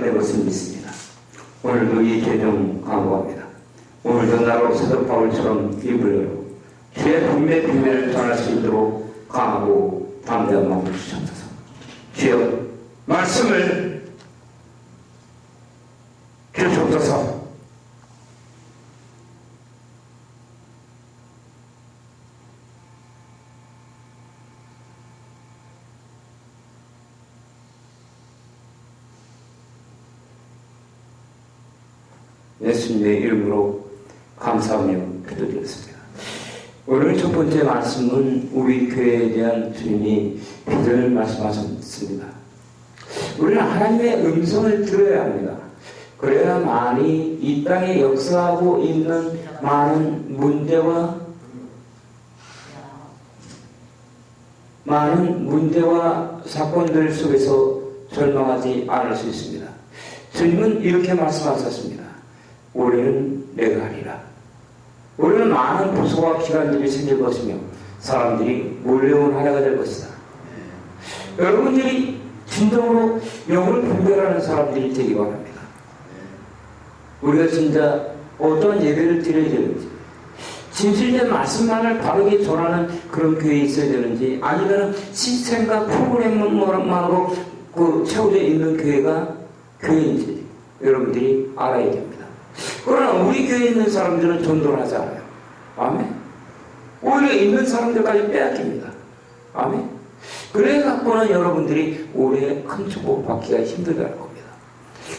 시간 된 것을 믿습니다. 오늘도 이 개념 강구합니다. 오늘도 나로 사도 바울처럼 입을 주의 분배 비밀을 전할 수 있도록 강하고 담대한 마음을 주셔서 주여 말씀을 주옵소서. 예수님의 이름으로 감사하며 기도드렸습니다. 오늘 첫 번째 말씀은 우리 교회에 대한 주님이 비전을 말씀하셨습니다. 우리는 하나님의 음성을 들어야 합니다. 그래야만이 이 땅에 역사하고 있는 많은 문제와 사건들 속에서 절망하지 않을 수 있습니다. 주님은 이렇게 말씀하셨습니다. 올해는 내가 하리라. 올해는 많은 부서와 기관들이 생길 것이며 사람들이 몰려온 한 해가 될 것이다. 여러분들이 진정으로 영을 분별하는 사람들이 되기 바랍니다. 우리가 진짜 어떤 예배를 드려야 되는지, 진실된 말씀만을 바르게 전하는 그런 교회에 있어야 되는지, 아니면 시스템과 프로그램만으로 채워져 있는 교회가 교회인지 여러분들이 알아야 됩니다. 그러나 우리 교회에 있는 사람들은 전도를 하지 않아요. 아멘. 오히려 있는 사람들까지 빼앗깁니다. 아멘. 그래갖고는 여러분들이 올해 큰 축복 받기가 힘들다는 겁니다.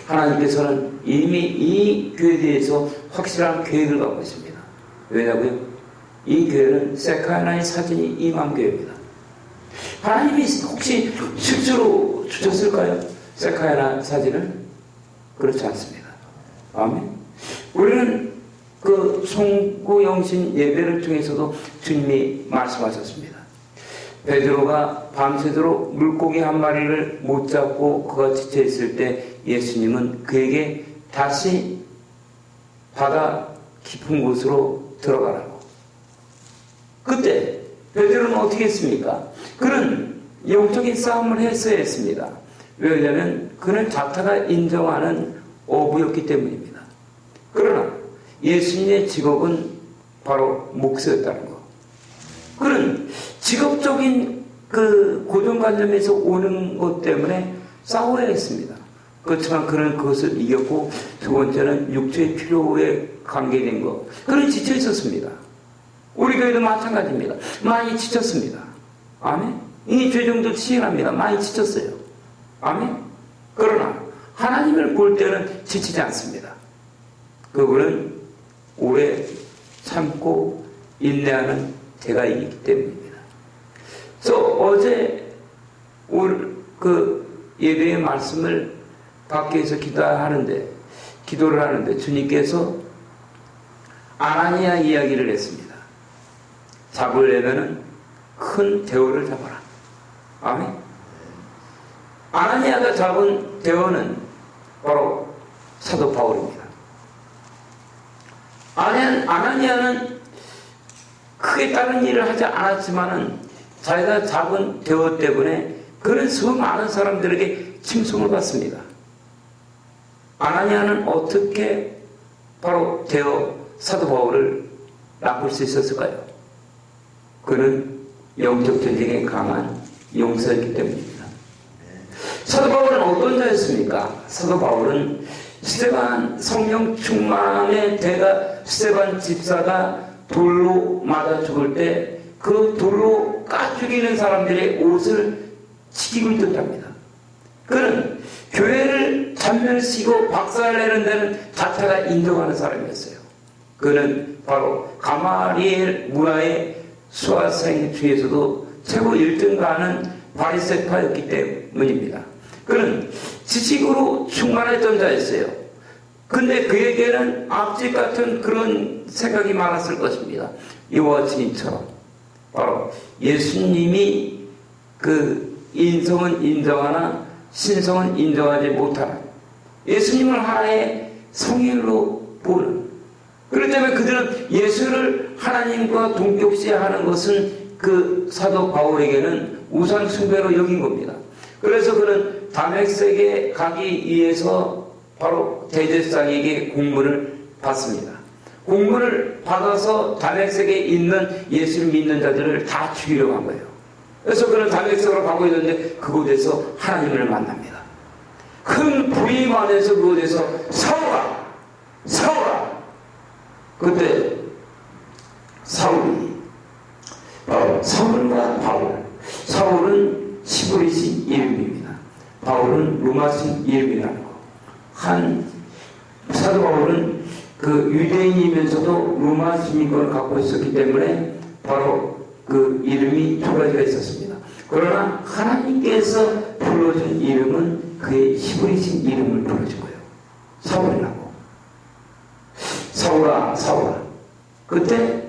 하나님께서는 이미 이 교회에 대해서 확실한 계획을 갖고 있습니다. 왜냐고요? 이 교회는 세카야나의 사진이 임한 교회입니다. 하나님이 혹시 실제로 주셨을까요? 세카야나 사진을? 그렇지 않습니다. 아멘. 우리는 그 송구영신 예배를 통해서도 주님이 말씀하셨습니다. 베드로가 밤새도록 물고기 한 마리를 못 잡고 그가 지쳐있을 때 예수님은 그에게 다시 바다 깊은 곳으로 들어가라고. 그때 베드로는 어떻게 했습니까? 그는 영적인 싸움을 했어야 했습니다. 왜냐하면 그는 자타가 인정하는 어부였기 때문입니다. 그러나 예수님의 직업은 바로 목사였다는 것. 그는 직업적인 그 고정관념에서 오는 것 때문에 싸워야 했습니다. 그렇지만 그는 그것을 이겼고, 두 번째는 육체의 필요에 관계된 것. 그는 지쳐 있었습니다. 우리 교회도 마찬가지입니다. 많이 지쳤습니다. 아멘. 이 죄정도 시행합니다. 많이 지쳤어요. 아멘. 그러나 하나님을 볼 때는 지치지 않습니다. 그분은 오래 참고 인내하는 제가 있기 때문입니다. 그래서 어제 그 예배의 말씀을 밖에서 기도를 하는데 주님께서 아나니아 이야기를 했습니다. 잡으려면은 큰 대원을 잡아라. 아멘. 아나니아가 잡은 대원은 바로 사도 바울입니다. 아나니아는 크게 다른 일을 하지 않았지만은 자기가 잡은 대원 때문에 그는 수많은 사람들에게 칭송을 받습니다. 아나니아는 어떻게 바로 사도 바울을 낚을 수 있었을까요? 그는 영적 전쟁에 강한 용사였기 때문입니다. 사도 바울은 어떤 자였습니까? 사도 바울은 스데반 성령 충만의 대가 스데반 집사가 돌로 맞아 죽을 때 그 돌로 까 죽이는 사람들의 옷을 지키고 있었답니다. 그는 교회를 잔멸시키고 박살내는 데는 자타가 인정하는 사람이었어요. 그는 바로 가마리엘 문화의 수학생 중에서도 최고 1등가는 바리새파였기 때문입니다. 그는 지식으로 충만했던 자였어요. 근데 그에게는 앞집 같은 그런 생각이 많았을 것입니다. 이와 주님처럼 바로 예수님이 그 인성은 인정하나 신성은 인정하지 못하는, 예수님을 하나의 성인으로 보는, 그렇기 때문에 그들은 예수를 하나님과 동격시하는 것은 그 사도 바울에게는 우상 숭배로 여긴 겁니다. 그래서 그는 다메섹에 가기 위해서 바로 대제사장에게 공문을 받습니다. 공문을 받아서 다메섹에 있는 예수를 믿는 자들을 다 죽이려고 한 거예요. 그래서 그는 다메섹으로 가고 있는데 그곳에서 하나님을 만납니다. 큰 부임 안에서 그곳에서 사울아, 사울아. 그때 사울이 바로 사울과 바울. 사울은 시브리식 이름입니다. 바울은 로마식 이름이라는 거. 사도 바울은 그 유대인이면서도 로마 시민권을 갖고 있었기 때문에 바로 그 이름이 두 가지가 있었습니다. 그러나 하나님께서 불러준 이름은 그의 히브리식 이름을 불러준 거예요. 사울이라고. 사울아, 사울아. 그때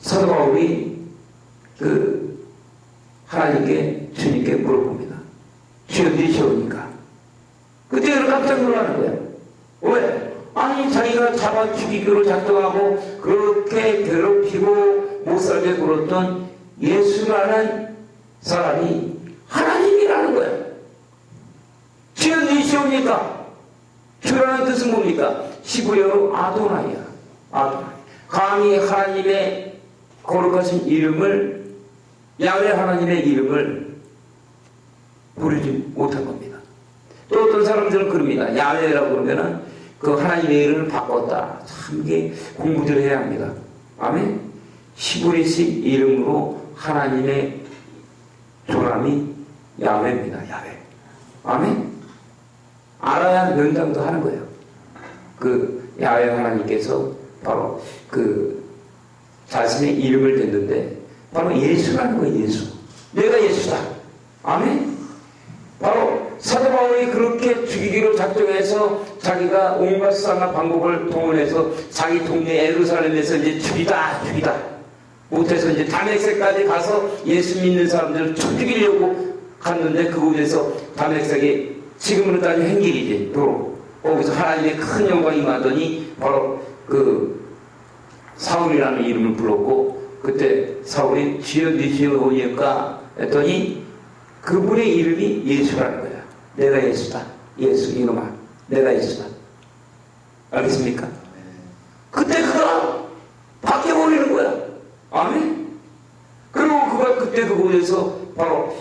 사도 바울이 그 하나님께 주님께 물어봅니다. 주여 니시오니까. 그때 그는 깜짝 놀라는 거예요. 왜? 아니 자기가 잡아 죽이기로 작정하고 그렇게 괴롭히고 못살게 굴었던 예수라는 사람이 하나님이라는 거예요. 주여 니시오니까. 주라는 뜻은 뭡니까? 히브리어로 아도나이야. 아도나이. 감히 하나님의 거룩하신 이름을, 야훼 하나님의 이름을 부르지 못한 겁니다. 또 어떤 사람들은 그럽니다. 야훼라고 그러면은 그 하나님의 이름을 바꿨다. 참 이게 공부들 해야 합니다. 아멘. 히브리식 이름으로 하나님의 조람이 야훼입니다. 야훼. 아멘. 알아야 면담도 하는 거예요. 그 야훼 하나님께서 바로 그 자신의 이름을 댔는데 바로 예수라는 거예요. 예수. 내가 예수다. 아멘. 바로 사도 바울이 그렇게 죽이기로 작정해서 자기가 온갖 수단과 방법을 동원해서 자기 동네 예루살렘에서 이제 죽이다 못해서 이제 다메섹까지 가서 예수 믿는 사람들을 죽이려고 갔는데 그곳에서 다메섹에 지금으로 따지면 횡길이지 도로 거기서 하나님의 큰 영광이 임하더니 바로 그 사울이라는 이름을 불렀고 그때 사울이 주여 니시오니까 했더니 그분의 이름이 예수라는 거야. 내가 예수다. 예수 이놈아. 내가 예수다. 알겠습니까? 그때 그가 바뀌어버리는 거야. 아멘? 그리고 그가 그때 그곳에서 바로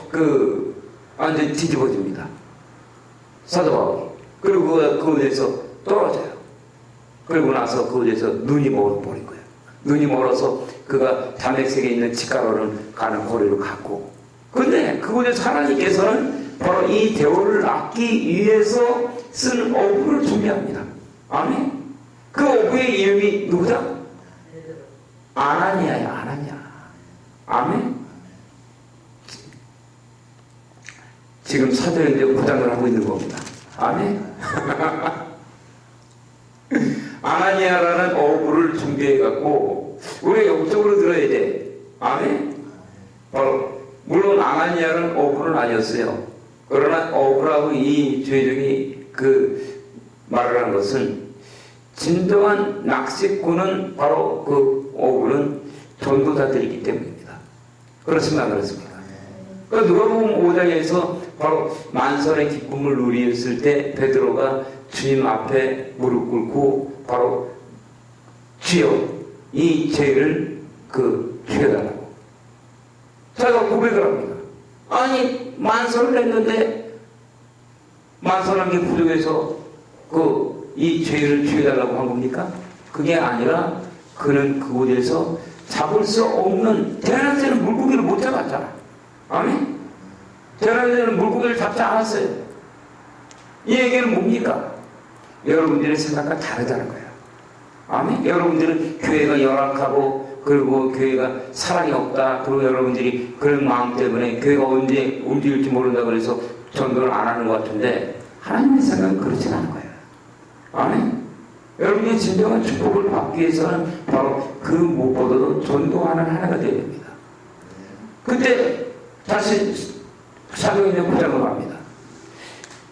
완전히 뒤집어집니다. 사도 바울이. 그리고 그가 그곳에서 떨어져요. 그리고 나서 그곳에서 눈이 멀어버린 거예요. 눈이 멀어서 그가 다메섹에 있는 직가로를 가는 거리로 갔고 근데 그곳에서 하나님께서는 바로 이 대오를 낳기 위해서 쓴 어부를 준비합니다. 아멘. 그 어부의 이름이 누구다? 아나니아야. 아나니아. 아멘. 지금 사도행전 9장을 하고 있는 겁니다. 아멘. 아나니아라는 어부를 준비해갖고 우리가 영적으로 들어야 돼. 아멘. 바로 물론 아나니아는 어부는 아니었어요. 그러나 어부라고 이 죄종이 말을 한 것은 진정한 낚시꾼은 바로 그 어부는 전도자들이기 때문입니다. 그렇습니까? 그렇습니까? 그러니까 누가복음 5장에서 바로 만선의 기쁨을 누리었을 때 베드로가 주님 앞에 무릎 꿇고 바로 주여 이 죄를 죽여달라고 자기가 고백을 합니다. 아니 만선을 했는데 만선한 게 부족해서 이 죄를 죽여달라고 한 겁니까? 그게 아니라 그는 그곳에서 잡을 수 없는 대낮에는 물고기를 못 잡았잖아. 아멘? 대낮에는 물고기를 잡지 않았어요. 이 얘기는 뭡니까? 여러분들의 생각과 다르다는 거예요. 아멘? 여러분들은 교회가 열악하고 그리고 교회가 사랑이 없다. 그리고 여러분들이 그런 마음 때문에 교회가 언제 움직일지 모른다 그래서 전도를 안 하는 것 같은데 하나님의 생각은 그렇지 않은 거예요. 아멘? 여러분이 진정한 축복을 받기 위해서는 바로 그 무엇보다도 전도하는 하나가 되어야 됩니다. 그때 다시 사도행전 9장으로 갑니다.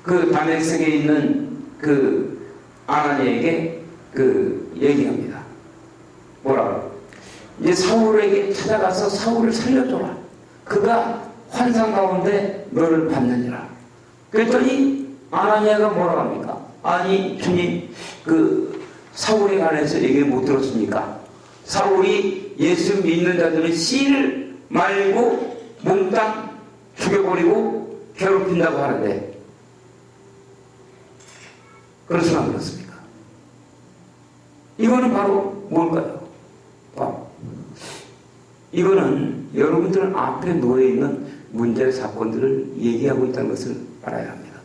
그 다메섹에 있는 아나니에게 얘기합니다. 뭐라고? 이제 사울에게 찾아가서 사울을 살려줘라. 그가 환상 가운데 너를 받느니라. 그랬더니 아나니아가 뭐라고 합니까? 아니 주님, 그 사울에 관해서 얘기 못 들었습니까? 사울이 예수 믿는 자들은 씨를 말고 몽땅 죽여버리고 괴롭힌다고 하는데 그렇습니까? 안 그렇습니까? 이거는 바로 뭘까요? 이거는 여러분들 앞에 놓여있는 문제 사건들을 얘기하고 있다는 것을 알아야 합니다.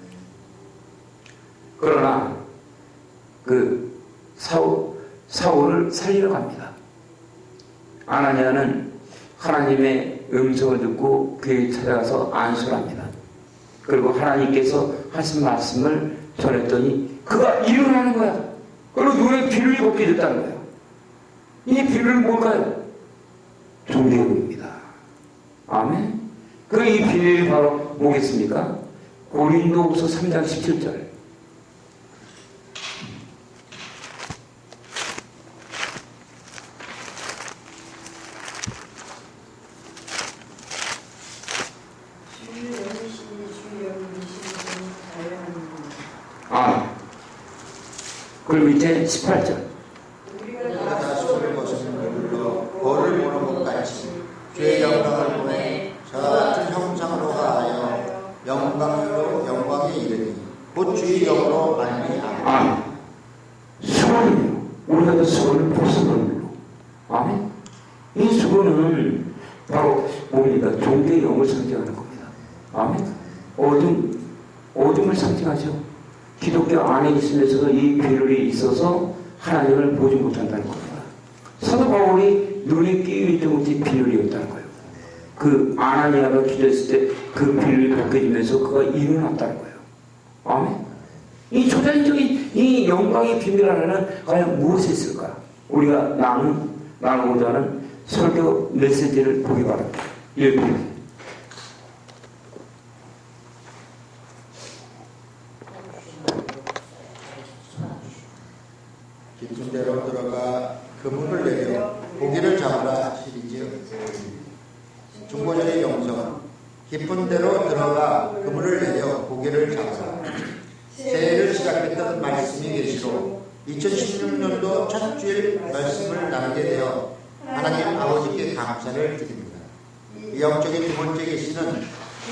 그러나 그 사울을 살리러 갑니다. 아나니아는 하나님의 음성을 듣고 그에게 찾아가서 안수를 합니다. 그리고 하나님께서 하신 말씀을 전했더니 그가 일어나는 거야. 그리고 눈에 비늘이 벗게 됐다는 거예요. 이 비늘은 뭘까요? 종교입니다. 아멘. 그럼 이 비밀이 바로 뭐겠습니까? 고린도후서 3장 17절. 그 밑에 18절. 우리가 다 속을 것을 물러 벌을 보는 것 같이 죄의 영광을 보내 저와 같은 형상으로 가하여 영광으로 영광에 이르니 곧 주의 영으로 말미암아. 수건이요. 우리가 그 수건을 벗어놓은 걸로. 아멘. 이 수건은 바로 뭡니까? 종교의 영을 상징하는 겁니다. 아멘. 어둠을 상징하죠. 기독교 안에 있으면서도 이 비늘이 있어서 하나님을 보지 못한다는 겁니다. 사도 바울이 눈에 끼어있던 것이 비늘이었다는 거예요. 그 아나니아가 기도했을 때 그 비늘이 벗겨지면서 그가 일어났다는 거예요. 아멘. 이 초자연적인 이 영광의 비밀 하나는 과연 무엇이 있을까? 우리가 나누고자 하는 설교 메시지를 보기 바랍니다. 1분. 깊은 데로 들어가 그물을 내려 고기를 잡으라 시리지요. 중보절의 영성은 깊은 데로 들어가 그물을 내려 고기를 잡으라. 새해를 시작했던 말씀이 계시로 2016년도 첫 주일 말씀을 나누게 되어 하나님 아버지께 감사를 드립니다. 이 영적인 두 번째 계시는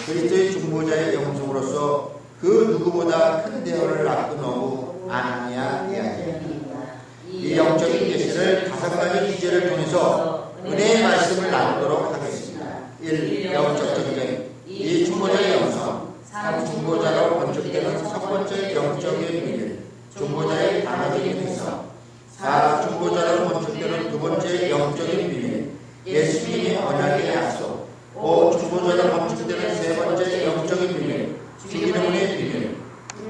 그리스도의 중보자의 영성으로서 그 누구보다 큰 대어를 앞둔 어부 아나니아 이야기입니다. 이 영적인 계시를 5가지 주제를 통해서 은혜의 말씀을 나누도록 하겠습니다. 1. 영적 전쟁. 2. 중보자의 영성. 3. 중보자로 건축되는 첫 번째 영적인 비밀, 중보자의 단어적인 해석. 4. 중보자로 건축되는 두 번째 영적인 비밀, 예수님의 언약의 약속. 5. 중보자로 건축되는 세 번째 영적인 비밀, 주기도문의 비밀.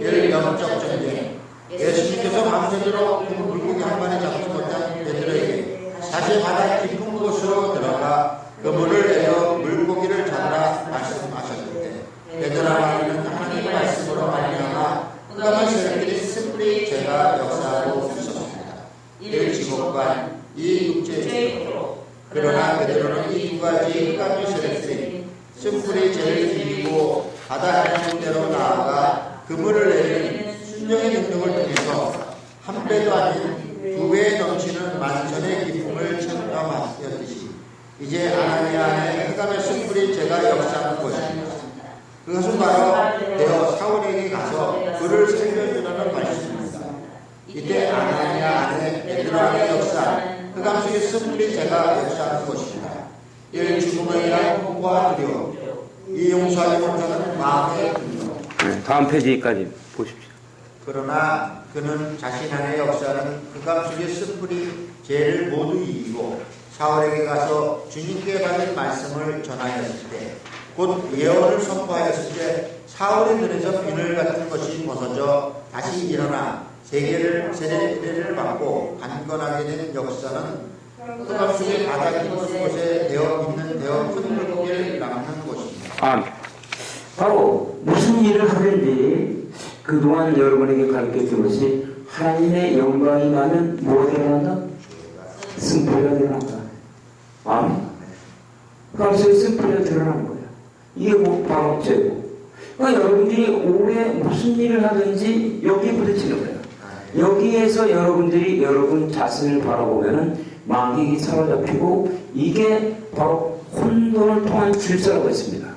1. 영적 전쟁. 예수님께서 밤새도록 물고기 한 마리 잡지 못한 베드로에게 다시 바다 깊은 곳으로 들어가 그물을 내려 물고기를 잡으라 말씀하셨을 때 베드로와 마리는 하나님의 말씀으로 말미암아 흑암의 세력들이 습리 죄가 역사하고 있었습니다. 1. 지옥관, 2. 육체의 죄로. 그러나 베드로는 이 두 가지 흑암의 세력들이 습리 죄를 이기고 바다 해변대로 나아가 그물을 내리는 순종의 능력을 통해서 한 배도 아닌 2배에 넘치는 만선의 기쁨을 체험하였듯이 이제 아나니아 안에 흑암의 숯불이 제가 역사하는 것입니다. 그것은 바로 대어 사울에게 가서 그를 살려주라는 말씀입니다. 이때 아나니아 안에 베드로 안에 역사한 흑암 속의 숯불이 제가 역사하는 것입니다. 1. 죽음에 대한 공부와 두려움. 이 용서하지 못하는 마음의 분노. 다음 페이지까지 보십시오. 그러나 그는 자신 안에 역사하는 흑암 속의 숯불이 죄를 모두 이기고 사울에게 가서 주님께 받은 말씀을 전하였을 때, 곧 예언을 선포하였을 때 사울의 눈에서 비늘 같은 것이 벗어져 다시 일어나 세례를 받고 강건하게 된 역사는 흑암 속의 바다 깊은 곳에 되어 있는 큰 물고기를 낳는 것입니다. 바로 무슨 일을 하든지 그동안 여러분에게 가르쳐준 것이 하나님의 영광이 나면 뭐가 일어난다? 승패가 일어난다. 아멘. 흑암 속에 승패가 드러나는 거예요. 이게 바로 죄고, 그러니까 여러분들이 올해 무슨 일을 하든지 여기에 부딪히는 거예요. 여기에서 여러분들이 여러분 자신을 바라보면은 마귀에게 사로잡히고 이게 바로 혼돈을 통한 질서라고 했습니다.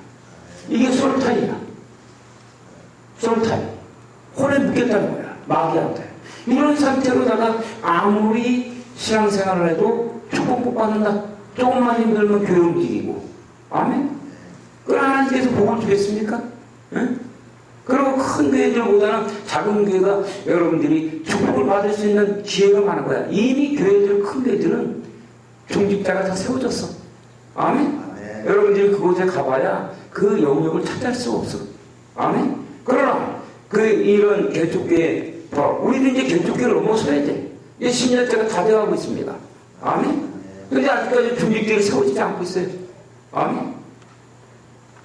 이게 솔타이야. 솔타이. 혼에 묶였다는 거야. 마귀한테. 이런 상태로다가 아무리 신앙생활을 해도 축복 못 받는다. 조금만 힘들면 교회 움직이고. 아멘? 그럼 하나님께서 복을 주겠습니까? 응? 그리고 큰 교회들보다는 작은 교회가 여러분들이 축복을 받을 수 있는 기회가 많은 거야. 이미 교회들, 큰 교회들은 중직자가 다 세워졌어. 아멘? 여러분들이 그곳에 가봐야 그 영역을 찾을 수가 없어. 아멘? 그러나 이런 개척교회, 우리도 이제 개척교회를 넘어서야 돼. 이제 10년째가 다 돼가고 있습니다. 아멘? 근데 아직까지 중직교회를 세워지지 않고 있어요. 아멘?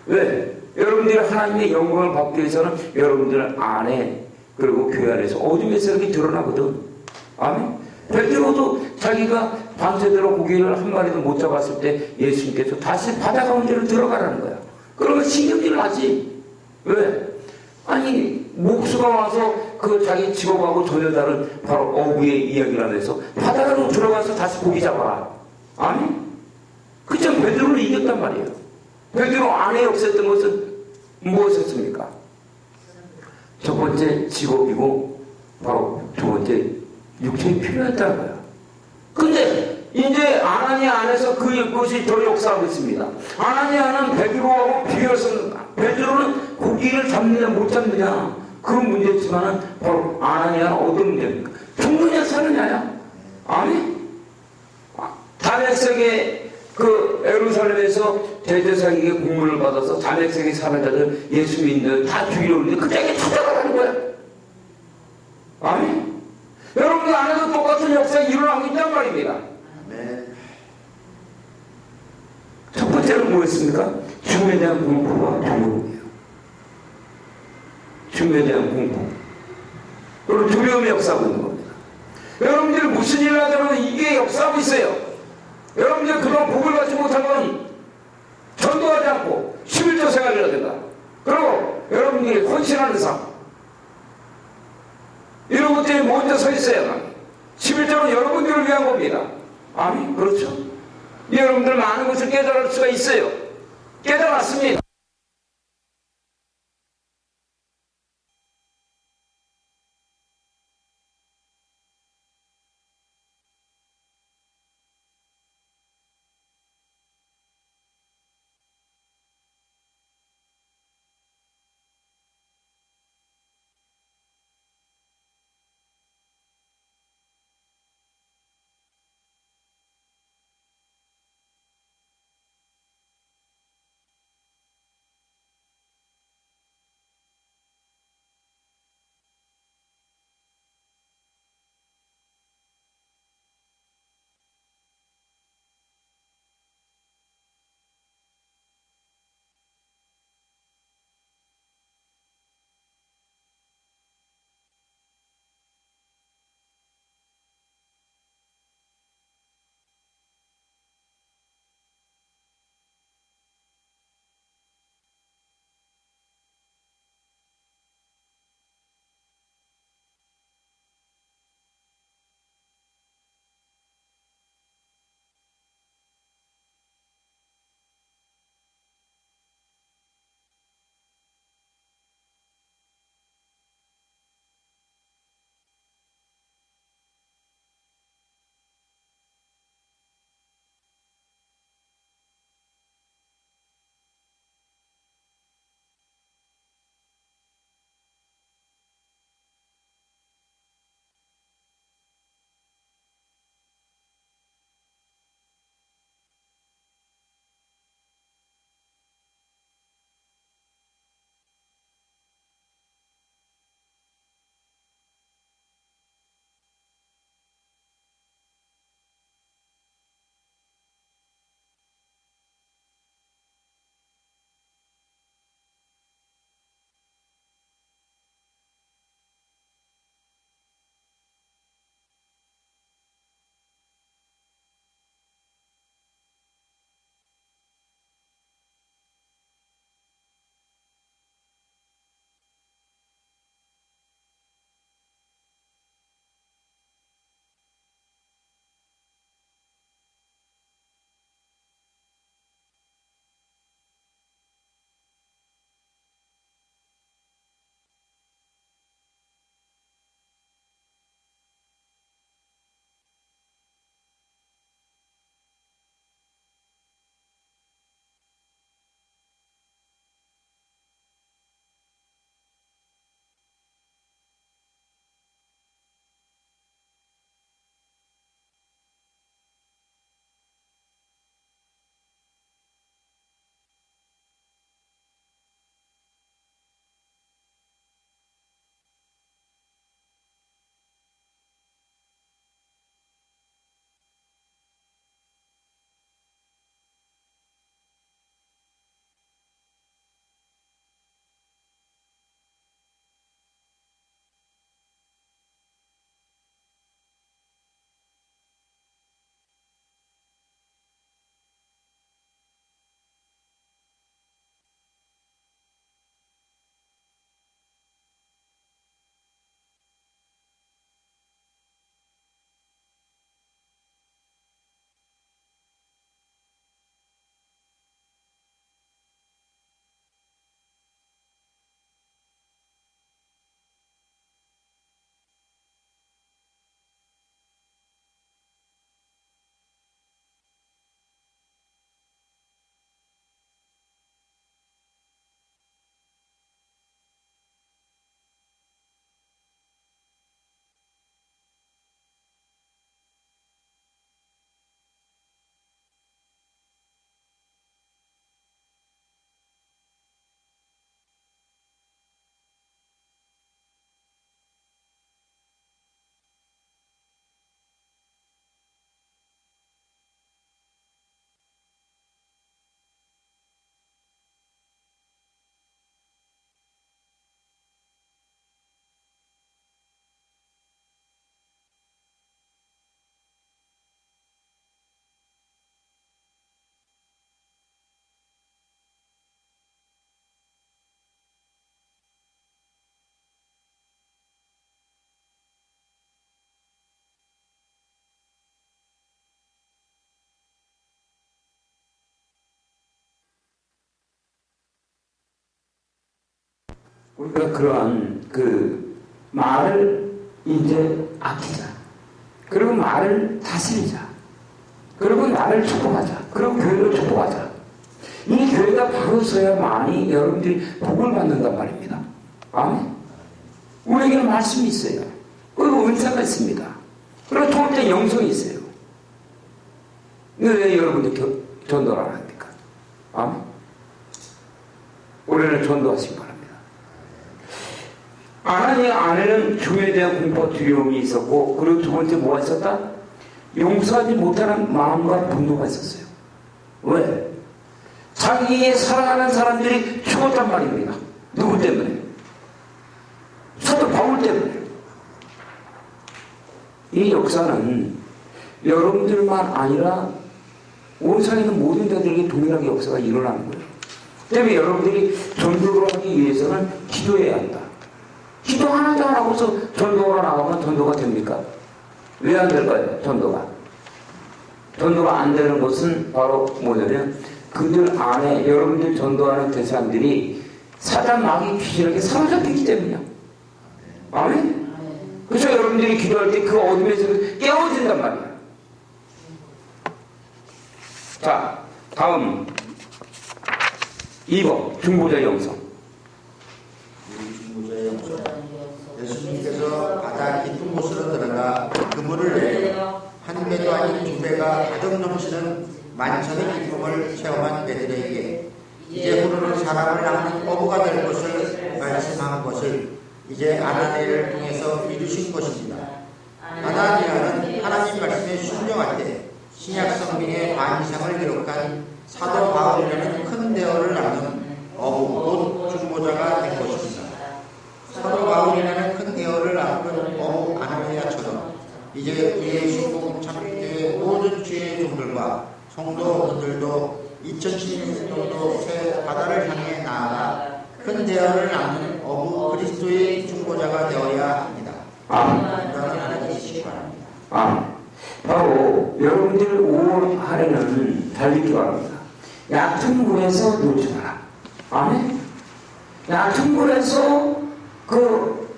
왜? 여러분들이 하나님의 영광을 받기 위해서는 여러분들 안에 그리고 교회 안에서 어둠에서 이렇게 드러나거든. 아멘? 베드로도 자기가 밤새도록 고기를 한 마리도 못 잡았을 때 예수님께서 다시 바다 가운데로 들어가라는 거야. 그러면 신경질을 하지. 왜? 아니 목수가 와서 그 자기 직업하고 전혀 다른 바로 어부의 이야기를 하면서 바다로 들어가서 다시 고기 잡아라. 아멘? 그참 베드로를 이겼단 말이에요. 베드로 안에 없었던 것은 무엇이었습니까? 첫 번째 직업이고 바로 두 번째 육체에 필요했다는 거야. 근데 이제 아나니아 안에서 그것이 더 역사하고 있습니다. 아나니아는 베드로하고 비교해서 베드로는 고기를 잡느냐 못 잡느냐 그건 문제지만은 바로 아나니아는 어떤 문제입니까? 죽느냐 사느냐야. 아니? 다메섹의 그 예루살렘에서 대제사장에게 공문을 받아서 다메섹에 사는 자들 예수 믿는 다 죽이려고 했는데 그 자리에 찾아가라는 거야. 아니? 여러분들 안에도 똑같은 역사가 일어나고 있단 말입니다. 첫 번째는 뭐였습니까? 죽음에 대한 공포와 두려움이에요. 죽음에 대한 공포. 그리고 두려움이 역사하고 있는 겁니다. 여러분들이 무슨 일을 하자면 이게 역사하고 있어요. 여러분들 그동안 복을 받지 못한 건 전도하지 않고 11조 생활이라든가 그리고 여러분들이 헌신하는 삶 이런 것들이 먼저 서 있어야만 11조는 여러분들을 위한 겁니다. 아멘? 그렇죠? 여러분들 많은 것을 깨달을 수가 있어요. 깨달았습니다. 우리가 그러한 그 말을 이제 아끼자. 그리고 말을 다스리자. 그리고 나를 축복하자. 그리고 교회를 축복하자. 이 교회가 바로 서야만이 여러분들이 복을 받는단 말입니다. 아멘. 우리에게는 말씀이 있어요. 그리고 은사가 있습니다. 그리고 통합된 영성이 있어요. 왜 여러분들 전도를 안 합니까? 아멘. 올해는 전도하시기 바랍니다. 아나니아 안에는 주에 대한 공포와 두려움이 있었고, 그리고 두 번째 뭐가 있었다? 용서하지 못하는 마음과 분노가 있었어요. 왜? 자기의 사랑하는 사람들이 죽었단 말입니다. 누구 때문에? 사도 바울 때문에. 이 역사는 여러분들만 아니라 온 세상에 있는 모든 자들에게 동일하게 역사가 일어나는 거예요. 때문에 여러분들이 전도를 하기 위해서는 기도해야 한다. 기도 하나도 안 하고서 전도가 나가면 전도가 됩니까? 왜 안 될까요? 전도가 안 되는 것은 바로 뭐냐면 그들 안에 여러분들 전도하는 대상들이 사단 마귀 귀신에게 사로잡히기 때문이야. 아멘? 그래서 여러분들이 기도할 때 그 어둠에서 깨워진단 말이야. 자, 다음 2번 중보자의 영성. 중보자의 영성. 예수님께서 바다 깊은 곳으로 들어가 그물을 내려 한 배도 아닌 두 배가 가득 넘치는 만천의 기쁨을 체험한 베드로에게 이제 후로는 사람을 낳는 어부가 될 것을 말씀한 것을 이제 아나니아를 통해서 이루신 것입니다. 아나니아는 하나님 말씀에 순종할 때 신약 성경의 반 이상을 기록한 사도 바울이라는 큰 대어를 낳는 어부 곧 중보자가 된 것입니다. 사도 바울이라는 큰 대어를 낳은 어부 아나니아처럼 이제 우리의 신복음 참교회 모든 주의 종들과 성도분들도 2016년도 새 바다를 향해 나아가 큰 대어를 낳는 어부 그리스도의 중보자가 되어야 합니다. 하나님이시기 바랍니다. 바로 여러분들 5월 할애는 달리기 바랍니다. 얕은 물에서 놀지 마라. 아멘. 얕은 물에서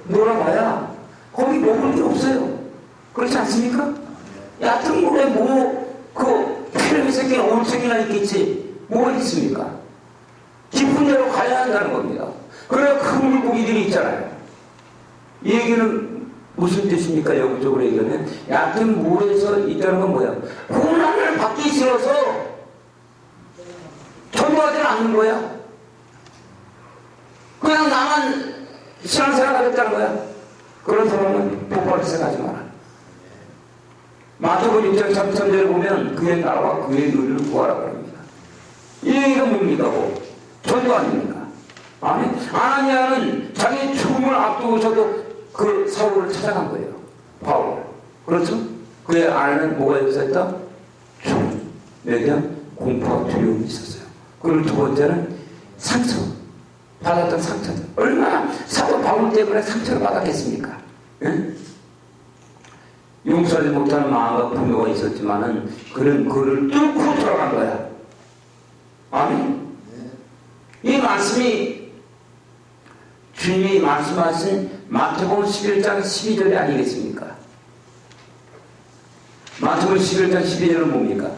놀아봐야 거기 먹을 게 없어요. 그렇지 않습니까? 얕은 물에 피라미 새끼나 올챙이나 있겠지. 뭐가 있습니까? 깊은 데로 가야 한다는 겁니다. 그래야 큰 물고기들이 있잖아요. 이 얘기는 무슨 뜻입니까? 영적으로 얘기하면 얕은 물에서 있다는 건 뭐야? 고난을 받기 싫어서 전도하지 않는 거야. 그냥 나만 신앙생활 하겠다는 거야. 그런 사람은 복받을 생각하지 마라. 마태복음 6장 33절을 보면 그의 나라와 그의 의를 구하라 그럽니다. 이 얘기가 뭡니까? 전도 아닙니까? 아멘. 아나니아는 자기 죽음을 앞두고서도 그 사울을 찾아간 거예요. 바울. 그렇죠? 그의 안에는 뭐가 있었다? 죽음에 대한 공포와 두려움이 있었어요. 그리고 두 번째는 상처. 받았던 상처들. 얼마나 사도 바울 때문에 상처를 받았겠습니까? 응? 용서하지 못하는 마음과 분노가 있었지만은 그는 그를 뚫고 들어간 거야. 아멘. 이 말씀이 주님이 말씀하신 마태복음 11장 12절이 아니겠습니까? 마태복음 11장 12절은 뭡니까?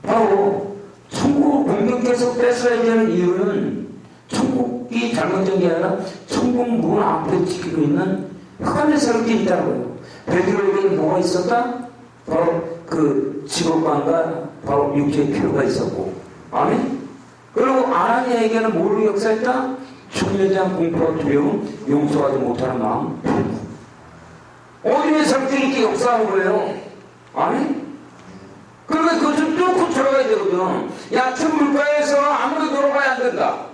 바로 천국 공동께서 뺏어야 되는 이유는 천국이 잘못된 게 아니라 천국 문 앞에 지키고 있는 흑암의 사람들이 있다는 거예요. 베드로에게는 뭐가 있었다? 바로 그 직업관과 바로 육체의 필요가 있었고, 아멘. 그리고 아나니아에게는 뭐로 역사했다? 죽음에 대한 공포와 두려움, 용서하지 못하는 마음, 어둠의 사람들이 이렇게 역사하는 거예요. 아멘. 그러면 그것을 뚫고 들어가야 되거든. 얕은 물가에서 아무리 들어가야 안 된다.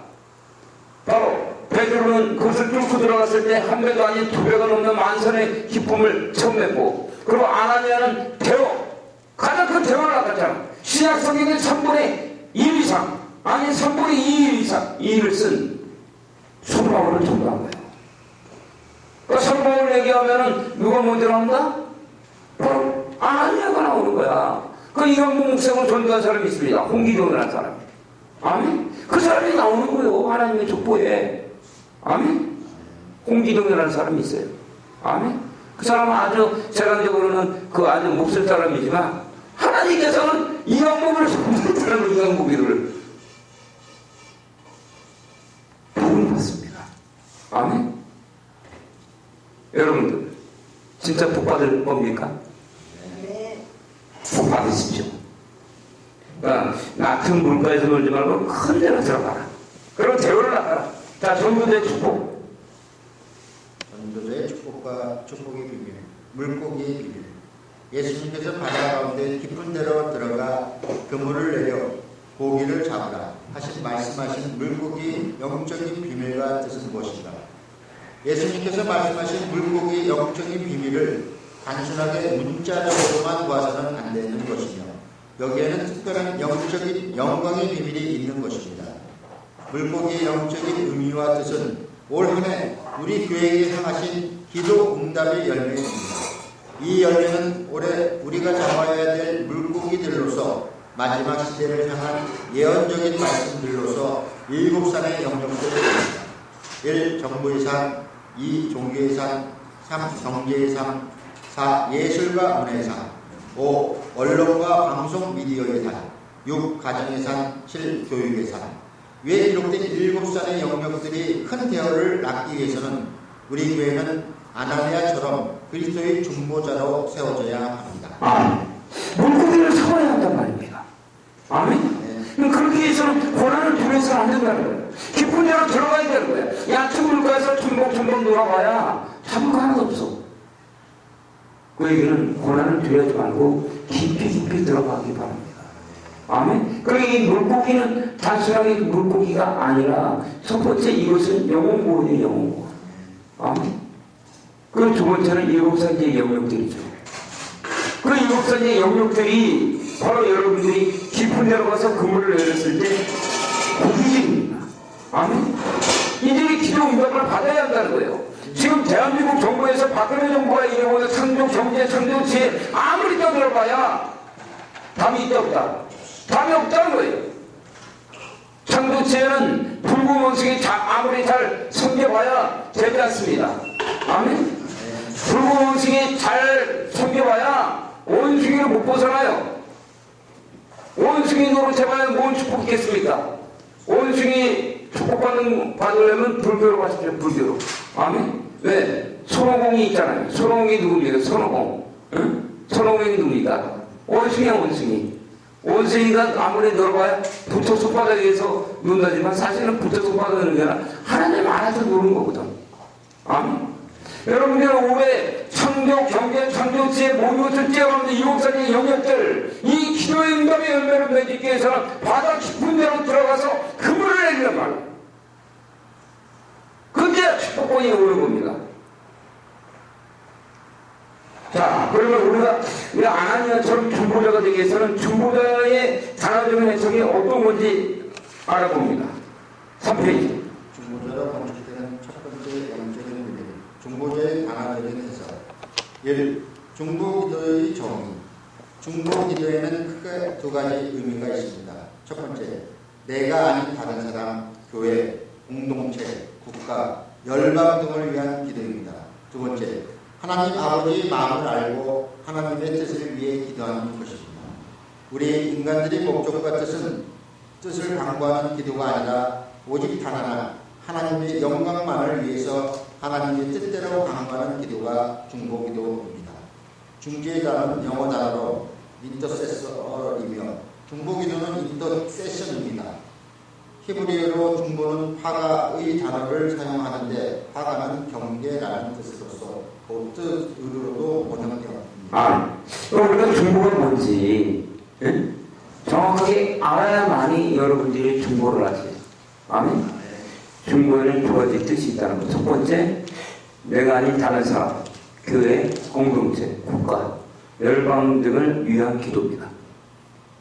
바로 베드로는 그것을 뚫고 들어갔을 때 한 배도 아닌 두 배가 넘는 만선의 기쁨을 처음 맺고, 그리고 아나니아는 대어, 가장 큰 대어를 나갔잖아. 신약 성경의 3분의 1 이상, 아니 3분의 2 이상, 2를 쓴 성바울을 전도한 거예요. 그 성바울 얘기하면은 누가 먼저 나온다? 바로 아니야가 나오는 거야. 그 이영복 목사를 전도한 사람이 있습니다. 홍기동이라는 사람. 아멘? 그 사람이 나오는 거예요. 하나님의 족보에. 아멘? 홍기동이라는 사람이 있어요. 아멘? 그 사람은 아주 세간적으로는 그 아주 몹쓸 사람이지만 하나님께서는 이영복을 전도했다는 이영복이를 복을 받습니다. 아멘? 여러분들 진짜 복 받을 겁니까? 복 받으십시오. 그러니까 낮은 물가에서 놀지 말고 큰 데로 들어가라. 그리고 대우를 나가라. 자, 전도자의 축복. 전도자의 축복과 축복의 비밀, 물고기의 비밀. 예수님께서 바다 가운데 깊은 데로 들어가 그물을 내려 고기를 잡으라 말씀하신 물고기 영적인 비밀과 뜻은 무엇인가? 예수님께서 말씀하신 물고기 영적인 비밀을 단순하게 문자적으로만 보아서는 안 되는 것이며 여기에는 특별한 영적인 영광의 비밀이 있는 것입니다. 물고기의 영적인 의미와 뜻은 올 한 해 우리 교회에 향하신 기도 응답의 열매입니다. 이 열매는 올해 우리가 잡아야 될 물고기들로서 마지막 시대를 향한 예언적인 말씀들로서 7산의 영역들입니다. 1. 정부의 산, 2. 종교의 산, 3. 경제의 산, 4. 예술과 문화의 산, 5. 언론과 방송 미디어의 산, 6. 가정의 산, 7. 교육의 산. 위에 기록된 7산의 영역들이 큰 대열을 낳기 위해서는 우리 교회는 아나니아처럼 그리스도의 중보자로 세워져야 합니다. 아멘. 물고기를 잡아야 한단 말입니다. 아멘. 네. 그렇게 해서는 고난을 두려워서는 안 된다는 거예요. 깊은 데로 들어가야 되는 거예요. 얕은 물가에서 tum벅tum벅 놀아봐야 잡은 거 하나도 없어. 그 얘기는 고난을 두려워하지 말고 깊이 들어가기 바랍니다. 아멘. 그러니까 이 물고기는 단순하게 물고기가 아니라 첫 번째 이것은 영혼보호예요. 영혼보호. 아멘. 그 두 번째는 7산지의 영역들이죠. 그 7산지의 영역들이 바로 여러분들이 깊은 데로 가서 그물을 내렸을 때 고기입니다. 아멘. 이들이 기도 응답을 받아야 한다는 거예요. 지금 대한민국 정부에서 박근혜 정부가 이용하는 창조 경제 창조 지혜 아무리 떠들어봐야 답이 있다 없다. 답이 없다는 거예요. 창조 지혜는 붉은 원숭이 아무리 잘 섬겨봐야 되지 않습니다. 아멘. 붉은 원숭이 잘 섬겨봐야 원숭이를 못 벗어나요. 원숭이 노릇해봐야 뭔 축복 있겠습니까? 원숭이 축복받으려면 불교로 가십시오. 불교로. 아멘. 왜? 손오공이 있잖아요. 손오공이 누굽니까? 손오공. 응? 손오공이 누굽니까? 원숭이야 원숭이. 원숭이가 아무리 놀아봐야 부처 손바닥에서 논다지만 사실은 부처 손바닥에 노는 게 아니라 하나님 알아서 노는 거거든. 아멘. 여러분들 올해 창조, 경제, 창조, 지혜 모든 것을 째어가는 7산의 영역들 이 기도의 응답의 열매를 맺기 위해서는 바다 깊은 데로 들어가서 그물을 내리란 말이에요. 그게 축복권이 오는 겁니다. 자, 그러면 우리가 아나니아처럼 중보자가 되기 위해서는 중보자의 단어적인 해석이 어떤 건지 알아봅니다. 3페이지. 중보자로 검증되는 첫 번째 영적인 의미, 중보자의 단어적인 해석. 1. 중보기도의 정의. 중보기도에는 크게 두 가지 의미가 있습니다. 첫 번째, 내가 아닌 다른 사람, 교회, 공동체, 국가, 열방 등을 위한 기도입니다. 두 번째, 하나님 아버지의 마음을 알고 하나님의 뜻을 위해 기도하는 것입니다. 우리 인간들의 목적과 뜻을 강구하는 기도가 아니라 오직 단 하나, 하나님의 영광만을 위해서 하나님의 뜻대로 강구하는 기도가 중보기도입니다. 중재의 단어는 영어 단어로 인터세서이며 중보기도는 인터세션입니다. 히브리어로 중보는 화가의 단어를 사용하는데 화가는 경계라는 뜻으로서 그 뜻으로도 번역되었습니다. 그럼 우리가 중보가 뭔지 정확하게 알아야만이 여러분들이 중보를 하세요. 아멘. 중보에는 두 가지 뜻이 있다는 것. 첫 번째, 내가 아닌 다른 사람, 교회, 공동체, 국가, 열방 등을 위한 기도입니다.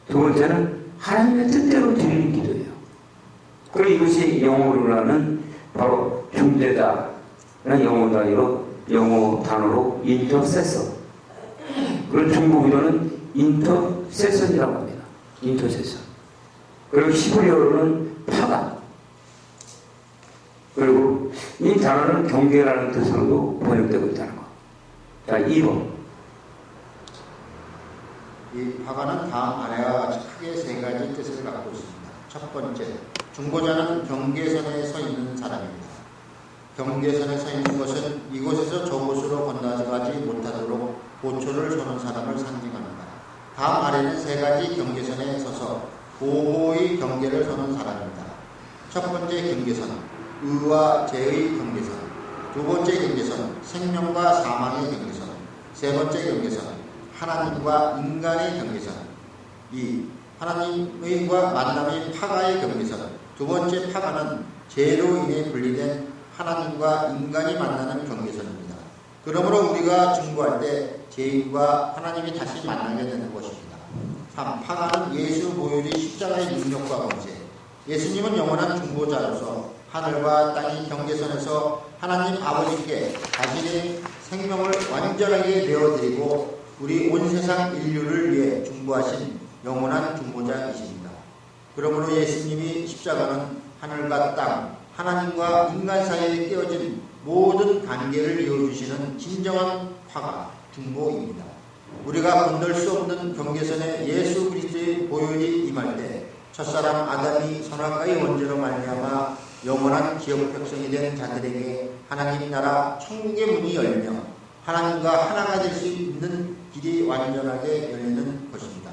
두 번째는 하나님의 뜻대로 드리는 기도예요. 그리고 이것이 영어로 하는 바로 중재다 라는 영어 단어로 인터세서. 그리고 중국 기도는 인터세선이라고 합니다. 인터세선. 그리고 히브리어로는 파가. 그리고 이 단어는 경계라는 뜻으로도 번역되고 있다는 거. 자, 2번. 이 파가는 다음 아래와 같이 크게 세 가지 뜻을 갖고 있습니다. 첫 번째, 중보자는 경계선에 서 있는 사람입니다. 경계선에 서 있는 것은 이곳에서 저곳으로 건너가지 못하도록 보초를 서는 사람을 상징합니다. 다음 아래는 세 가지 경계선에 서서 보호의 경계를 서는 사람입니다. 첫 번째 경계선, 의와 죄의 경계선. 두 번째 경계선, 생명과 사망의 경계선. 세 번째 경계선, 하나님과 인간의 경계선. 2. 하나님과 만남의 파가의 경계선. 두 번째 파가는 죄로 인해 분리된 하나님과 인간이 만나는 경계선입니다. 그러므로 우리가 중보할 때 죄인과 하나님이 다시 만나게 되는 것입니다. 3. 파가는 예수 보혈이 십자가의 능력과 권세. 예수님은 영원한 중보자로서 하늘과 땅의 경계선에서 하나님 아버지께 자신의 생명을 완전하게 내어드리고 우리 온 세상 인류를 위해 중보하신 영원한 중보자이십니다. 그러므로 예수님이 십자가는 하늘과 땅, 하나님과 인간 사이에 끼어진 모든 관계를 이어주시는 진정한 화가 중보입니다. 우리가 건널 수 없는 경계선에 예수 그리스도의 보혈이 임할 때 첫사람 아담이 선악과의 원죄로 말미암아 영원한 지역 백성이 된 자들에게 하나님 나라 천국의 문이 열며 하나님과 하나가 될 수 있는 길이 완전하게 열리는 것입니다.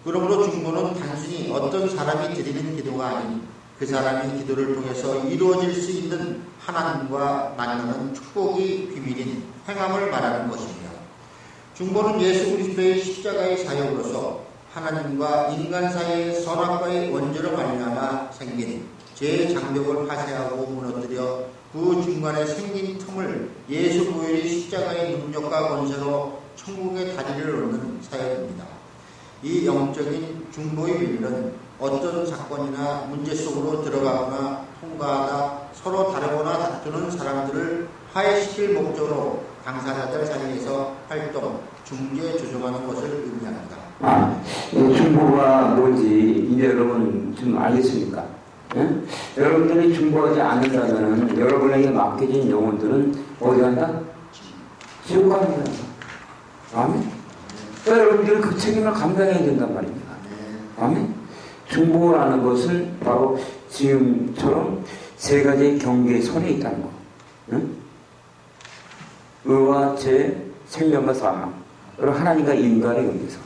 그러므로 중보는 단순히 어떤 사람이 드리는 기도가 아닌 그 사람이 기도를 통해서 이루어질 수 있는 하나님과 만나는 축복의 비밀인 행함을 말하는 것입니다. 중보는 예수 그리스도의 십자가의 사역으로서 하나님과 인간 사이의 선악과의 원죄로 말미암아 생긴 죄의 장벽을 파쇄하고 무너뜨려 그 중간에 생긴 틈을 예수 보혈이 십자가의 능력과 권세로 천국의 다리를 놓는 사역입니다. 이 영적인 중보의 비밀은 어떤 사건이나 문제 속으로 들어가거나 통과하다 서로 다르거나 다투는 사람들을 화해시킬 목적으로 당사자들 사이에서 활동, 중재, 조정하는 것을 의미합니다. 중보가 뭔지 이제 여러분 좀 알겠습니까? 예? 여러분들이 중보하지 않는다면 여러분에게 맡겨진 영혼들은 어디 간다? 지옥 갑니다. 아멘? 그러니까 여러분들이 그 책임을 감당해야 된단 말입니다. 아멘? 중보라는 것은 바로 지금처럼 세 가지의 경계선에 있다는 거. 응? 의와 죄, 생명과 사망. 그리고 하나님과 인간의 경계선.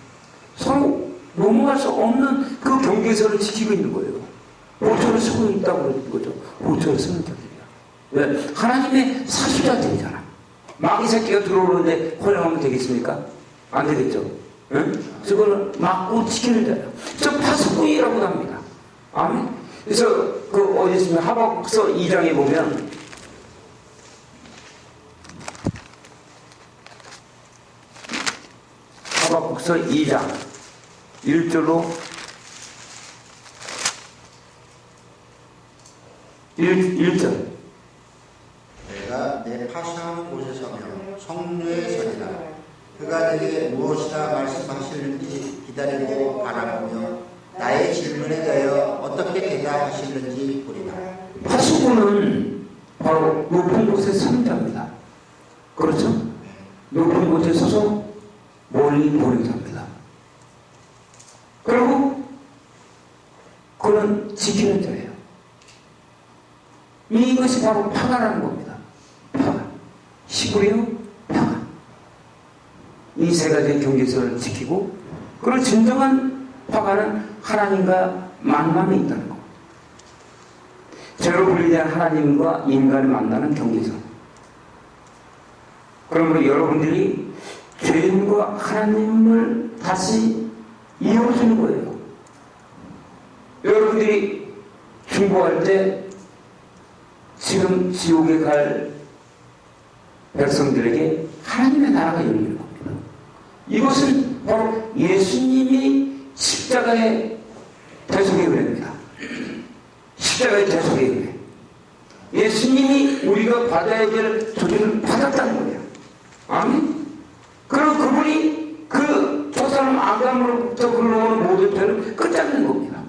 서로 넘어갈 수 없는 그 경계선을 지키고 있는 거예요. 보초를 쓰고 있다고 그러는 거죠. 보초를 쓰는 자들이야. 왜? 하나님의 사수자들이잖아. 마귀 새끼가 들어오는데 허용하면 되겠습니까? 안 되겠죠. 응? 그걸 막고 지키는 자예요. 저 파수꾼이라고 합니다. 아멘. 그래서 그 어디 있으면 하박국서 2장에 보면 하박국서 2장 1절로 1절 내가 내 파상한 곳에 서며 성류에 서리라. 그가 내게 무엇이나 말씀하시는지 기다리고 바라보며 나의 질문에 대하여 어떻게 대답하시는지 보리라. 파수꾼은 바로 높은 곳에 서는 자입니다. 그렇죠? 높은 곳에 서서 멀리 보는 자입니다. 그리고 그는 지키는 자예요. 이것이 바로 파가라는 겁니다. 파가. 히브리어 파가. 이 세 가지의 경계선을 지키고, 그리고 진정한 파가는 하나님과 만남에 있다는 것. 죄로 분리된 하나님과 인간을 만나는 경계선. 그러므로 여러분들이 죄인과 하나님을 다시 이어주는 거예요. 여러분들이 중보할 때 지금 지옥에 갈 백성들에게 하나님의 나라가 열리는 겁니다. 이것은 바로 예수님이 십자가에 대속의 은혜입니다. 십자가의 대속의 은혜. 예수님이 우리가 받아야 될 조직을 받았다는 거예요. 아멘. 그리고 그분이 그 조사람 아담으로부터 흘러오는 모든 죄를 끝잡는 겁니다.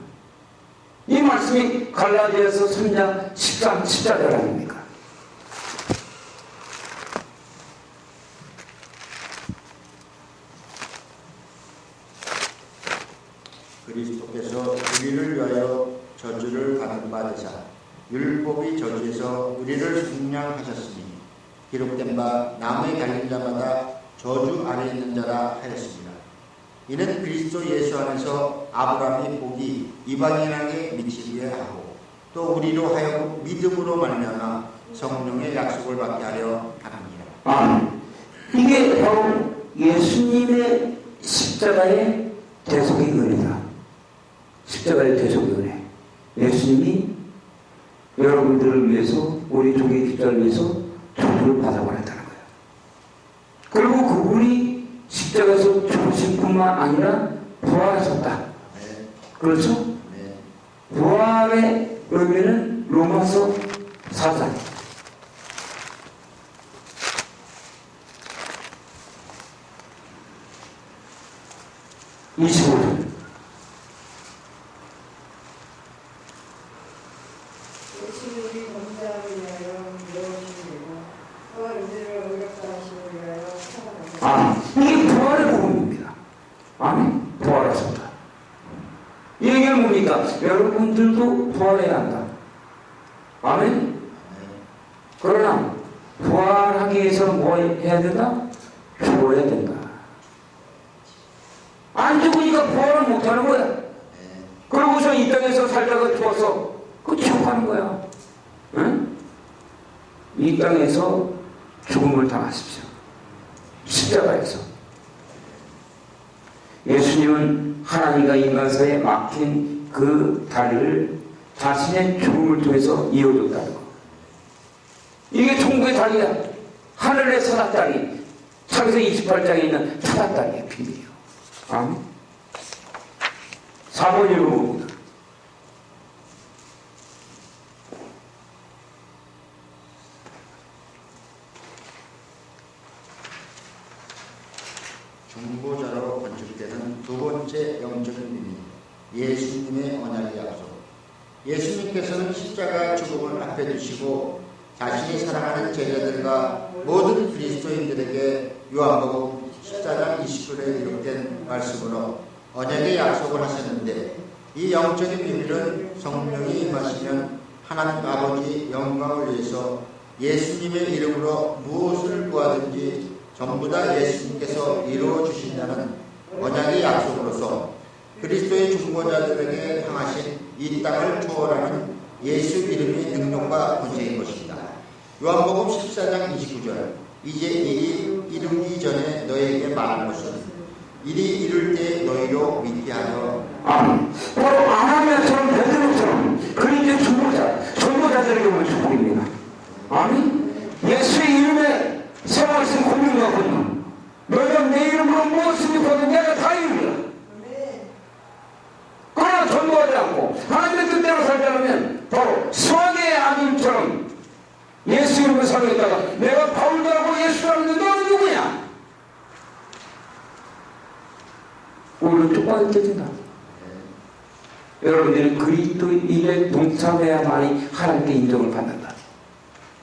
이 말씀이 갈라디아서 3장 13, 14절 아닙니까? 그리스도께서 우리를 위하여 저주를 받은 바 되사 율법이 저주에서 우리를 속량하셨으니 기록된 바 나무에 달린 자마다 저주 아래 있는 자라 하였습니다. 이는 그리스도 예수 안에서 아브라함의 복이 이방인에게 미치게 하고 또 우리로 하여금 믿음으로 말미암아 성령의 약속을 받게 하려 합니다. 이게 바로 예수님의 십자가의 대속의 은혜다. 십자가의 대속의 은혜. 예수님이 여러분들을 위해서, 우리 종의 십자를 위해서 저주를 받아버렸다는 거예요. 그리고 그분이 십자가에서 죽으신 뿐만 아니라 부활하셨다. 그렇죠? 부활의 의미는 로마서 4장 25절. 이게 부활의 복음입니다. 아멘. 부활하셨다. 이 얘기는 뭡니까? 여러분들도 부활해야 한다. 아멘. 그러나 부활하기 위해서는 뭐 해야 된다? 죽어야 된다. 안 죽으니까 부활을 못하는 거야. 그러고서 이 땅에서 살다가 죽어서 그 지옥 가는 거야. 응? 이 땅에서 죽음을 당하십시오. 십자가에서. 예수님은 하나님과 인간 사이에 막힌 그 다리를 자신의 죽음을 통해서 이어줬다는 거. 이게 천국의 다리야. 하늘의 사닥다리. 창세기 28장에 있는 사닥다리의 비밀이에요. 아멘. 4번 읽어봅니다. 중보자로 건축되는 두 번째 영적인 비밀, 예수님의 언약의 약속. 예수님께서는 십자가 죽음을 앞에 두시고 자신이 사랑하는 제자들과 모든 그리스도인들에게 요한복음 14장 29절에 기록된 말씀으로 언약의 약속을 하셨는데, 이 영적인 비밀은 성령이 임하시면 하나님 아버지 영광을 위해서 예수님의 이름으로 무엇을 구하든지 전부 다 예수님께서 이루어 주신다는 언약의 약속으로서 그리스도의 중보자들에게 향하신 이 땅을 초월하는 예수 이름의 능력과 권세인 것입니다. 요한복음 14장 29절. 이제 일이 이루기 전에 너에게 말한 것은 일이 이룰 때 너희로 믿게 하여. 바로 아나니아처럼 베드로처럼 그리스도의 중보자들에게 오는 축복입니다. 아멘. 예수의 이름에 세워진 공명하거든요. 너희가 내 이름으로 무엇을 입거든 내가 다 이루리라. 그러나 전도하지 않고 하나님의 뜻대로 살지 않으면 바로 수학의 아들처럼 예수 이름을 사용했다가 내가 바울도라고 예수라는데 너는 누구냐? 오히려 쪽박이 깨진다. 여러분들은 그리스도인의 동참해야만이 하나님께 인정을 받는다.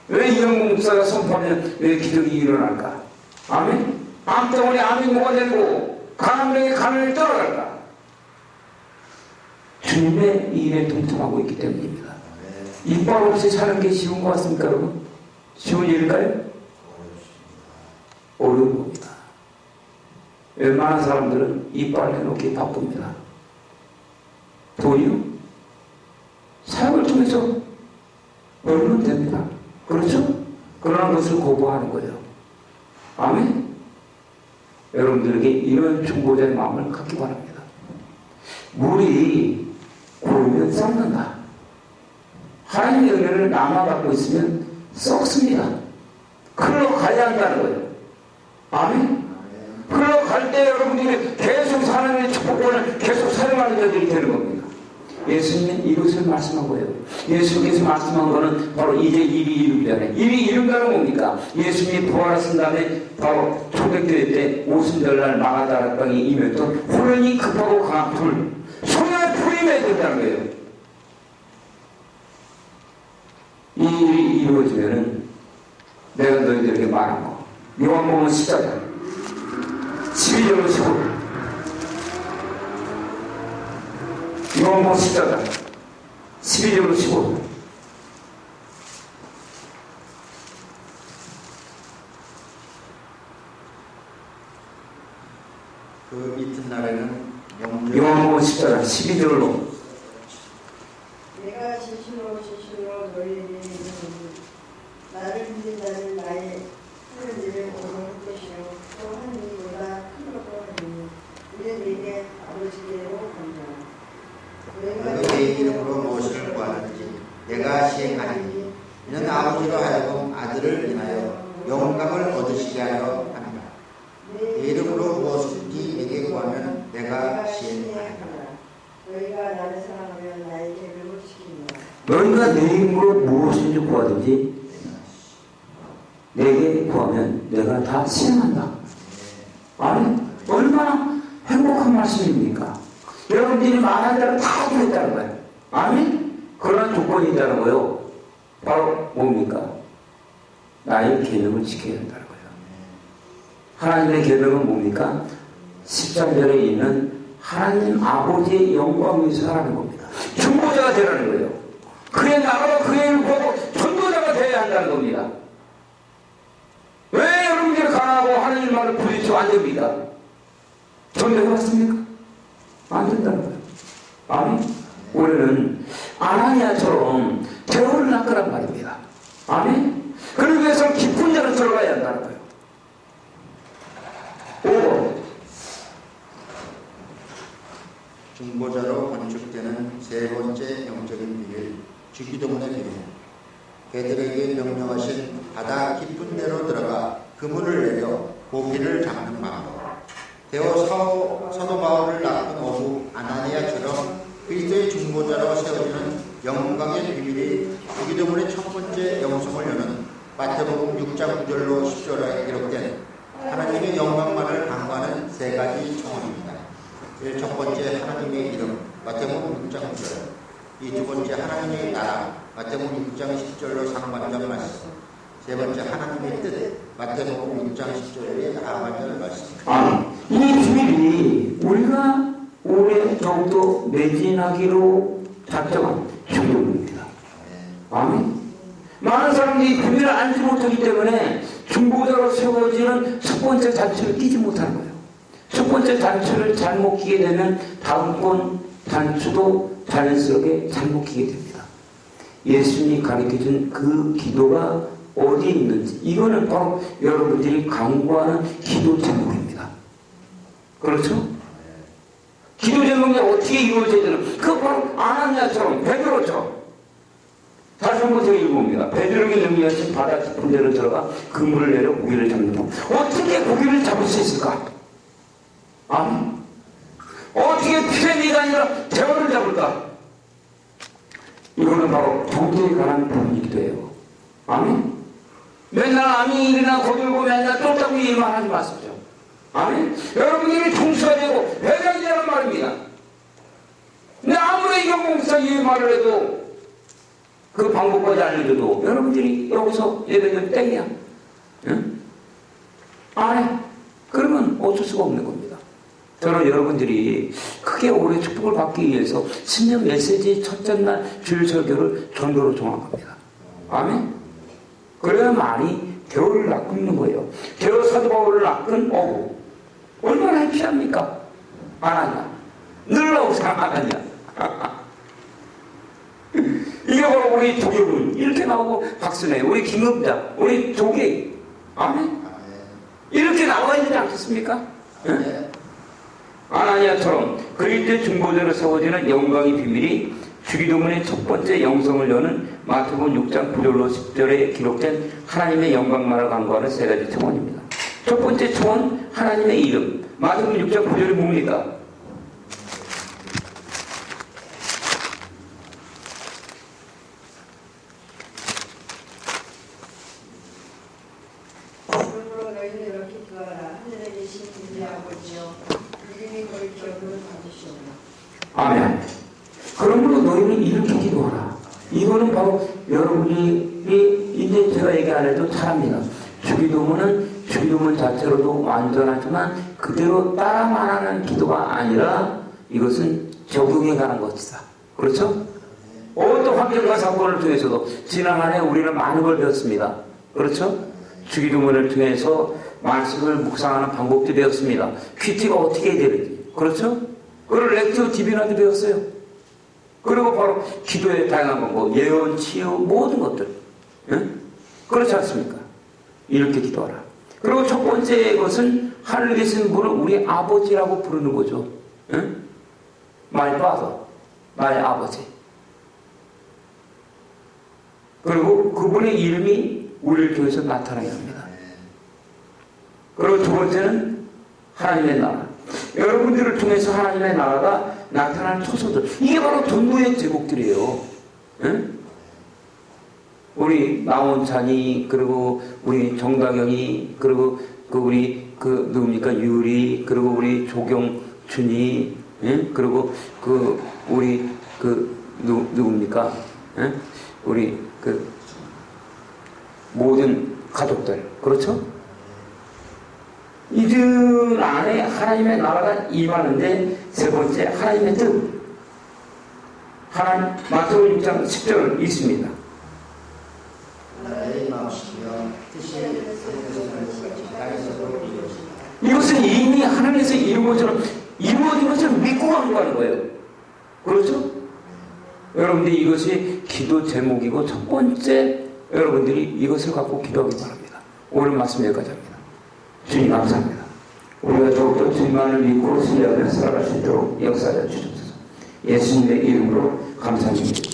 왜 이영국 목사가 선포하면 왜 기적이 일어날까? 아멘? 암덩어리 암이 뭐가 되고 가난병이 가난을 떨어갈까? 주님의 일에 동참하고 있기 때문입니다. 이빨 없이 사는 게 쉬운 것 같습니까, 여러분? 쉬운 일일까요? 어려운 겁니다. 웬만한 사람들은 이빨 내놓기 바쁩니다. 돈이요? 사역을 통해서 벌면 됩니다. 그렇죠? 그러나 것을 거부하는 거예요. 아멘? 여러분들에게 이런 중보자의 마음을 갖기 바랍니다. 물이 고이면 썩는다. 하나님의 은혜를 남아갖고 있으면 썩습니다. 흘러가야 한다는 거예요. 아멘? 흘러갈 때 여러분들이 계속 하나님의 축복권을 계속 사용하는 자들이 되는 겁니다. 예수님은 이것을 말씀한 거예요. 예수님께서 말씀한 거는 바로 이제 일이 이루기 전에. 일이 이룬다는 뭡니까? 예수님이 부활하신 다음에 바로 초대교회 때 오순절날 마가다라 땅에 임했던 호련히 급하고 강한 불, 소녀의 불이 맺었다는 거예요. 이 일이 이루어지면은 내가 너희들에게 말한 거. 요한복음 14장 12절로 15절. 요한복음 14장 12절로 15절. 그 이튿날에는 요한복음 14장 12절로 내가 진실로 너희에게 이르노니 나를 믿는 자는 나의 하는 일을 오늘 것이요 또 하는 일보다 큰 것도 하리니 이는 내게 아버지께로 간다. 너희 내 이름으로 무엇을 구하든지 내가 시행하리니 이는 아버지로 하여금 아들을 인하여 영광을 얻으시게 하려 합니다. 내 이름으로 무엇이든지 내게 구하면 내가 시행하리라. 너희가 나를 사랑하면 나의 계명을 지키리라. 너희가 내 이름으로 무엇인지 구하든지 내게 구하면 내가 다 시행한다. 아니, 얼마나 행복한 말씀입니까? 여러분들이 말한 대로 다 하겠다는 거예요. 아니, 그런 조건이 있다는 거예요. 바로 뭡니까? 나의 계명을 지켜야 된다는 거예요. 하나님의 계명은 뭡니까? 13절에 있는 하나님 아버지의 영광 위에서 하라는 겁니다. 중보자가 되라는 거예요. 그의 나라와 그의 일을 보고 전도자가 되어야 한다는 겁니다. 왜 여러분들이 가난하고 하나님 말을 부딪히면 안 됩니까? 전도해봤습니까? 안 된다는 거예요. 아니, 우리는 아나니아처럼 대우를 낚으란 말입니다. 아니, 그러기 위해서는 깊은 데로 들어가야 한다는 거예요. 5번 중보자로 건축되는 세 번째 영적인 비밀, 주기도문의 비밀. 그들에게 명령하신 바다 깊은 데로 들어가 그물을 내려 고기를 잡는 방법. 사도 바울을 낳은 어부 아나니아처럼 그리스도의 중보자로 세워지는 영광의 비밀이 주기도문의 첫 번째 영성을 여는 마태복음 6장 9절로 10절에 기록된 하나님의 영광만을 강구하는 세 가지 청원입니다. 첫 번째 하나님의 이름, 마태복음 6장 9절. 이 두 번째 하나님의 나라, 마태복음 6장 10절로 상반절 말씀. 세 번째 하나님의 뜻, 마태복음 6장 10절에 하반절 말씀. 이 비밀이 우리가 올해 정도 매진하기로 작정한 중보입니다. 아멘. 많은 사람들이 비밀을 알지 못하기 때문에 중보자로 세워지는 첫 번째 단추를 끼지 못하는 거예요. 첫 번째 단추를 잘못 끼게 되면 다음번 단추도 자연스럽게 잘못 끼게 됩니다. 예수님이 가르쳐준 그 기도가 어디에 있는지, 이거는 바로 여러분들이 강구하는 기도 제목입니다. 그렇죠? 기도 제목이 어떻게 이루어져야 되는, 그거 바로 아나니아처럼 베드로처럼. 다시 한번 제가 읽어봅니다. 베드로에게 능력하신 바다 깊은 데로 들어가 그물을 내려 고기를 잡는 법. 어떻게 고기를 잡을 수 있을까? 아멘. 어떻게 피레미가 아니라 대어를 잡을까? 이거는 바로 정도에 관한 부분이기도 해요. 아멘. 맨날 아미 일이나 거들고 맨날 쫓다고 일만 하지 마십시오. 아멘. 여러분들이 총수가 되고 회장이 되는 말입니다. 근데 아무리 이경봉사 이 말을 해도 그 방법까지 알려줘도 여러분들이 여기서 예를 들면 땡이야. 응? 안 해. 그러면 어쩔 수가 없는 겁니다. 저는 여러분들이 크게 올해 축복을 받기 위해서 신년 메시지 첫째 날 주일 설교를 전도로 정한 겁니다. 아멘. 그래야 많이 대우를 낚는 거예요. 대우 사도 바울을 낚은 어부. 얼마나 해피합니까? 아나니아. 늘 나오고 아나니아. 이게 바로 우리 도교분. 이렇게 나오고 박수네. 우리 김읍자. 우리 조계. 아멘. 이렇게 나와야 되지 않겠습니까? 네? 아나니아처럼 그리스도의 중보자로 세워지는 영광의 비밀이 주기도문의 첫 번째 영성을 여는 마태복음 6장 9절로 10절에 기록된 하나님의 영광만을 강구하는 세 가지 청원입니다. 첫 번째 청원, 하나님의 이름. 마태복음 6장 9절이 뭡니까? 우리 아버지여 이름이 거룩히 여김을 받으시오며 아멘. 그러므로 너희는 이렇게 기도하라. 이거는 바로 여러분이 이제 제가 얘기 안 해도 잘합니다. 주기도문 자체로도 완전하지만 그대로 따라만 하는 기도가 아니라 이것은 적용해 가는 것이다. 그렇죠? 어떤 환경과 사건을 통해서도 지난 한 해 우리는 많은 걸 배웠습니다. 그렇죠? 주기도문을 통해서 말씀을 묵상하는 방법도 배웠습니다. 큐티가 어떻게 해야 되는지. 그렇죠? 그걸 렉티오 디비나도 배웠어요. 그리고 바로 기도의 다양한 방법, 예언, 치유, 모든 것들. 응? 그렇지 않습니까? 이렇게 기도하라. 그리고 첫 번째 것은 하늘에 계신 분을 우리 아버지라고 부르는 거죠. 응? My Father, 나의 아버지. 그리고 그분의 이름이 우리를 통해서 나타나게 합니다. 그리고 두 번째는 하나님의 나라. 여러분들을 통해서 하나님의 나라가 나타나는 초소들. 이게 바로 전부의 제목들이에요. 응? 우리 나온찬이, 그리고 우리 정다경이, 그리고 우리 누굽니까 유리, 그리고 우리 조경준이, 응? 그리고 우리 누굽니까? 응? 우리 모든 가족들. 그렇죠? 이들 안에 하나님의 나라가 임하는데 세 번째 하나님의 뜻. 하나님 마태복음 6장 10절 있습니다. 이것은 이미 하나님께서 이루어진 것처럼 믿고 가는 거예요. 그렇죠? 여러분들이 이것이 기도 제목이고 첫 번째 여러분들이 이것을 갖고 기도하기 바랍니다. 오늘 말씀 여기까지 합니다. 주님 감사합니다. 우리가 더욱더 주님만을 믿고 신뢰하며 살아갈 수 있도록 역사하여 주옵소서. 예수님의 이름으로 감사드립니다.